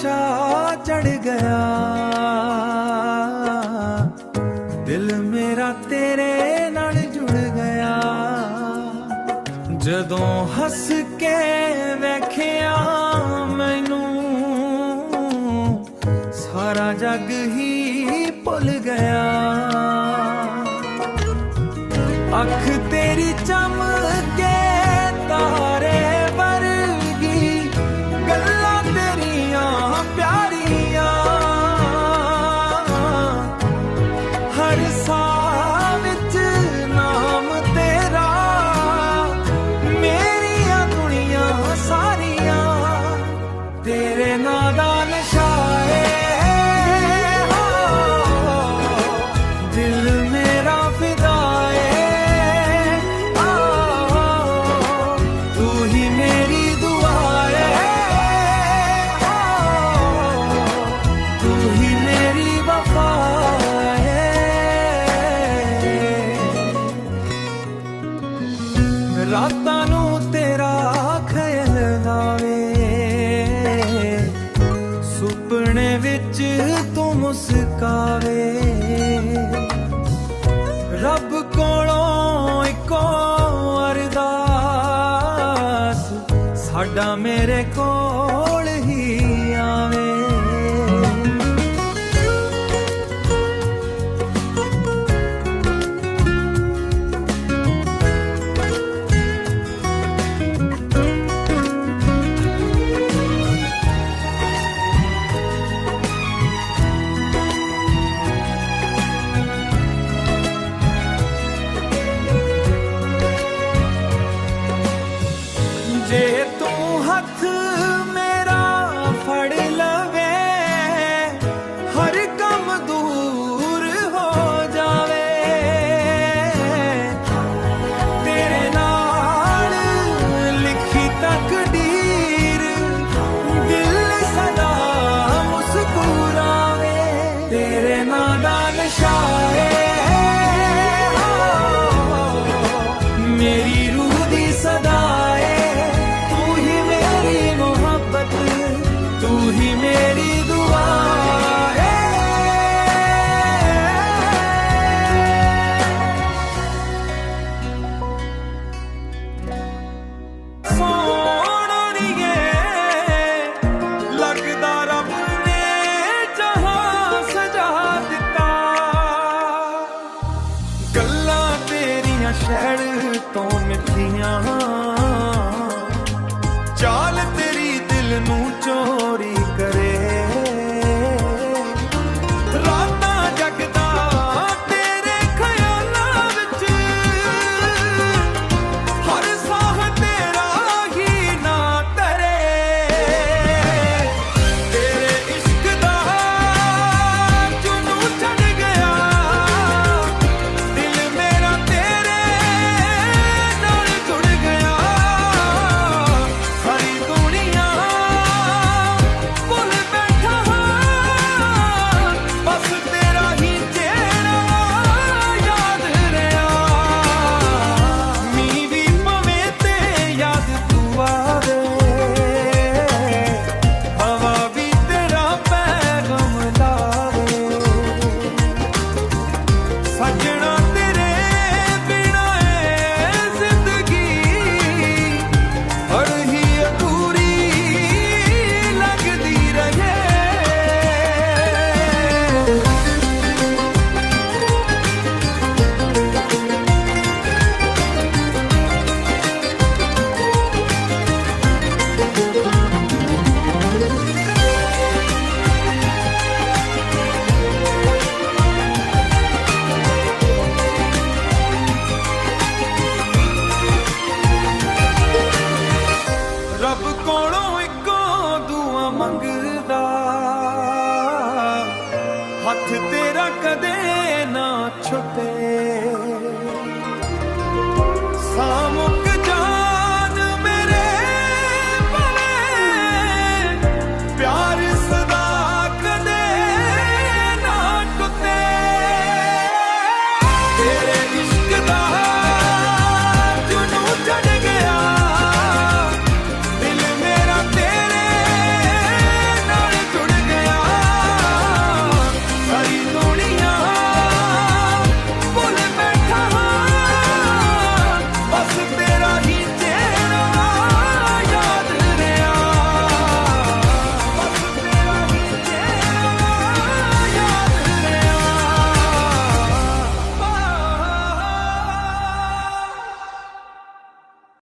नशा चढ़ गया, दिल मेरा तेरे नाल जुड़ गया। जदों हस के वेखिया मैनू सारा जग ही भुल गया। अख तेरी चमके तारे वर्गी, गल्लां तेरियां प्यारियां, हर साह विच नाम तेरा, मेरियां दुनिया सारियां तेरे नां दा नशा है। दिल मेरा फिदा है, तू ही मेरी दुआ है, तू ही मेरी वफा है। रातां नू तेरा ख्याल आवे, सुपने विच तू मुस्कावे। रब कोलों इको अरदास, साडा मेरे कोल ही आवे। जे तू हथ मेरा फड़ लवे, हर गम दूर हो जावे। तेरे नाल लिखी तकदीर, दिल सदा मुस्कुरावे। तेरे नां दा नशा है, मेरी रूह दी सदा है। तू ही मेरी दुआ है। सोहणिए लगदा रब ने जहां सजा दिता, गल्लां तेरियां शहर तो मिठियां, चाल तेरी दिल नू चोरी करे। रातां जगदा तेरे ख्यालां विच, हर साह तेरा ही ना तरे। तेरे इश्क दा जुनू चढ़ गया, दिल मेरा तेरे नाल जुड़ गया। सारी दुनिया भुल बैठा हां, बस तेरा ही चेहरा याद रहा। मीं वी पवे ते याद तू आवे, हवा भी तेरा पैगम लावे। सजना तेरे बिना ए जिंदगी बड़ ही अधूरी लगदी रहे। रब कोलों इको दुआ मंगदा, हथ तेरा कदे ना छुटे।